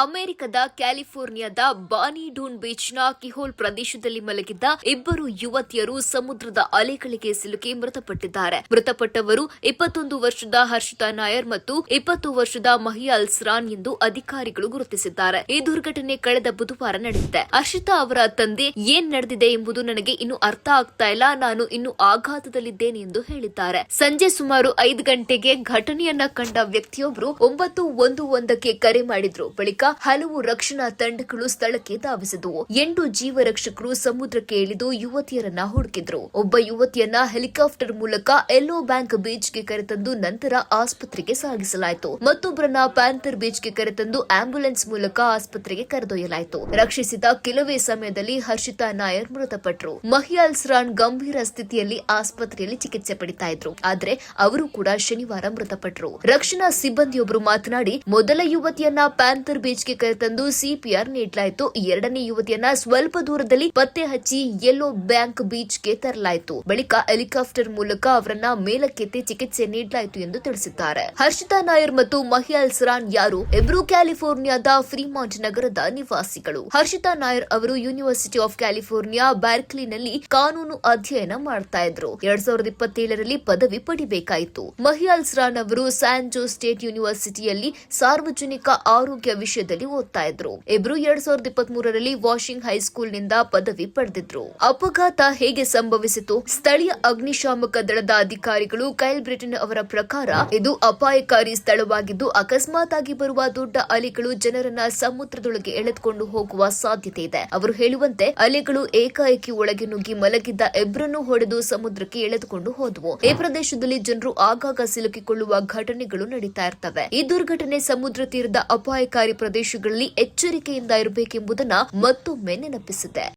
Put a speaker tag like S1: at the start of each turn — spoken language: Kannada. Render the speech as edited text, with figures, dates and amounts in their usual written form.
S1: ಅಮೆರಿಕದ ಕ್ಯಾಲಿಫೋರ್ನಿಯಾದ ಬಾನಿ ಡೂನ್ ಬೀಚ್ನ ಕಿಹೋಲ್ ಪ್ರದೇಶದಲ್ಲಿ ಮಲಗಿದ್ದ ಇಬ್ಬರು ಯುವತಿಯರು ಸಮುದ್ರದ ಅಲೆಗಳಿಗೆ ಸಿಲುಕಿ ಮೃತಪಟ್ಟಿದ್ದಾರೆ. ಮೃತಪಟ್ಟವರು 21 ವರ್ಷದ ಹರ್ಷಿತಾ ನಾಯರ್ ಮತ್ತು 20 ವರ್ಷದ ಮಹಿಯಾ ಅಲ್ಸ್ರಾನ್ ಎಂದು ಅಧಿಕಾರಿಗಳು ಗುರುತಿಸಿದ್ದಾರೆ. ಈ ದುರ್ಘಟನೆ ಕಳೆದ ಬುಧವಾರ ನಡೆದಿದೆ. ಹರ್ಷಿತಾ ಅವರ ತಂದೆ ಏನ್ ನಡೆದಿದೆ ಎಂಬುದು ನನಗೆ ಇನ್ನು ಅರ್ಥ ಆಗ್ತಾ ಇಲ್ಲ, ನಾನು ಇನ್ನು ಆಘಾತದಲ್ಲಿದ್ದೇನೆ ಎಂದು ಹೇಳಿದ್ದಾರೆ. ಸಂಜೆ ಸುಮಾರು 5 ಗಂಟೆಗೆ ಘಟನೆಯನ್ನ ಕಂಡ ವ್ಯಕ್ತಿಯೊಬ್ಬರು 911ಕ್ಕೆ ಕರೆ ಮಾಡಿದ್ರು. ಬಳಿಕ ಹಲವು ರಕ್ಷಣಾ ತಂಡಗಳು ಸ್ಥಳಕ್ಕೆ ಧಾವಿಸಿದವು. 8 ಜೀವರಕ್ಷಕರು ಸಮುದ್ರಕ್ಕೆ ಇಳಿದು ಯುವತಿಯರನ್ನ ಹುಡುಕಿದ್ರು. ಒಬ್ಬ ಯುವತಿಯನ್ನ ಹೆಲಿಕಾಪ್ಟರ್ ಮೂಲಕ ಯೆಲ್ಲೋ ಬ್ಯಾಂಕ್ ಬೀಚ್ಗೆ ಕರೆತಂದು ನಂತರ ಆಸ್ಪತ್ರೆಗೆ ಸಾಗಿಸಲಾಯಿತು. ಮತ್ತೊಬ್ಬರನ್ನ ಪ್ಯಾಂಥರ್ ಬೀಚ್ಗೆ ಕರೆತಂದು ಆಂಬ್ಯುಲೆನ್ಸ್ ಮೂಲಕ ಆಸ್ಪತ್ರೆಗೆ ಕರೆದೊಯ್ಯಲಾಯಿತು. ರಕ್ಷಿಸಿದ ಕೆಲವೇ ಸಮಯದಲ್ಲಿ ಹರ್ಷಿತಾ ನಾಯರ್ ಮೃತಪಟ್ಟರು. ಮಹಿಯಾ ಅಲ್ಸ್ರಾನ್ ಗಂಭೀರ ಸ್ಥಿತಿಯಲ್ಲಿ ಆಸ್ಪತ್ರೆಯಲ್ಲಿ ಚಿಕಿತ್ಸೆ ಪಡಿತಾ ಇದ್ರು. ಆದ್ರೆ ಅವರು ಕೂಡ ಶನಿವಾರ ಮೃತಪಟ್ಟರು. ರಕ್ಷಣಾ ಸಿಬ್ಬಂದಿಯೊಬ್ಬರು ಮಾತನಾಡಿ, ಮೊದಲ ಯುವತಿಯನ್ನ ಪ್ಯಾಂಥರ್ ಬೀಚ್ಗೆ ಕರೆತಂದು ಸಿಪಿಆರ್ ನೀಡಲಾಯಿತು. ಎರಡನೇ ಯುವತಿಯನ್ನ ಸ್ವಲ್ಪ ದೂರದಲ್ಲಿ ಪತ್ತೆ ಹಚ್ಚಿ ಯೆಲ್ಲೋ ಬ್ಯಾಂಕ್ ಬೀಚ್ಗೆ ತರಲಾಯಿತು. ಬಳಿಕ ಹೆಲಿಕಾಪ್ಟರ್ ಮೂಲಕ ಅವರನ್ನ ಮೇಲಕ್ಕೆತ್ತಿ ಚಿಕಿತ್ಸೆ ನೀಡಲಾಯಿತು ಎಂದು ತಿಳಿಸಿದ್ದಾರೆ. ಹರ್ಷಿತಾ ನಾಯರ್ ಮತ್ತು ಮಹಿಯಾ ಅಲ್ಸ್ರಾನ್ ಯಾರು? ಇಬ್ಬರು ಕ್ಯಾಲಿಫೋರ್ನಿಯಾದ ಫ್ರೀಮಾಂಟ್ ನಗರದ ನಿವಾಸಿಗಳು. ಹರ್ಷಿತಾ ನಾಯರ್ ಅವರು ಯೂನಿವರ್ಸಿಟಿ ಆಫ್ ಕ್ಯಾಲಿಫೋರ್ನಿಯಾ ಬ್ಯಾರ್ಕ್ಲಿನಲ್ಲಿ ಕಾನೂನು ಅಧ್ಯಯನ ಮಾಡ್ತಾ ಇದ್ರು. 2027ರಲ್ಲಿ ಪದವಿ ಪಡಿಬೇಕಾಯಿತು. ಮಹಿಯಾ ಅಲ್ಸ್ರಾನ್ ಅವರು ಸ್ಯಾನ್ ಜೋಸ್ ಸ್ಟೇಟ್ ಯೂನಿವರ್ಸಿಟಿಯಲ್ಲಿ ಸಾರ್ವಜನಿಕ ಆರೋಗ್ಯ ವಿಷಯದಲ್ಲಿ ಓದ್ತಾ ಇದ್ರು. ಇಬ್ರು 2023ರಲ್ಲಿ ವಾಷಿಂಗ್ ಹೈಸ್ಕೂಲ್ನಿಂದ ಪದವಿ ಪಡೆದಿದ್ರು. ಅಪಘಾತ ಹೇಗೆ ಸಂಭವಿಸಿತು? ಸ್ಥಳೀಯ ಅಗ್ನಿಶಾಮಕ ದಳದ ಅಧಿಕಾರಿಗಳು ಕೈಲ್ ಬ್ರಿಟನ್ ಅವರ ಪ್ರಕಾರ ಇದು ಅಪಾಯಕಾರಿ ಸ್ಥಳವಾಗಿದ್ದು ಅಕಸ್ಮಾತ್ ಆಗಿ ಬರುವ ದೊಡ್ಡ ಅಲೆಗಳು ಜನರನ್ನ ಸಮುದ್ರದೊಳಗೆ ಎಳೆದುಕೊಂಡು ಹೋಗುವ ಸಾಧ್ಯತೆ ಇದೆ. ಅವರು ಹೇಳುವಂತೆ ಅಲೆಗಳು ಏಕಾಏಕಿ ಒಳಗೆ ನುಗ್ಗಿ ಮಲಗಿದ್ದ ಇಬ್ಬರನ್ನು ಹೊಡೆದು ಸಮುದ್ರಕ್ಕೆ ಎಳೆದುಕೊಂಡು ಹೋದವು. ಈ ಪ್ರದೇಶದಲ್ಲಿ ಜನರು ಆಗಾಗ ಸಿಲುಕಿಕೊಳ್ಳುವ ಘಟನೆಗಳು ನಡೀತಾ ಇರ್ತವೆ. ಈ ದುರ್ಘಟನೆ ಸಮುದ್ರ ತೀರದ ಅಪಾಯಕಾರಿ ಪ್ರದೇಶಗಳಲ್ಲಿ ಎಚ್ಚರಿಕೆಯಿಂದ ಇರಬೇಕೆಂಬುದನ್ನು ಮತ್ತೊಮ್ಮೆ ನೆನಪಿಸಿದೆ.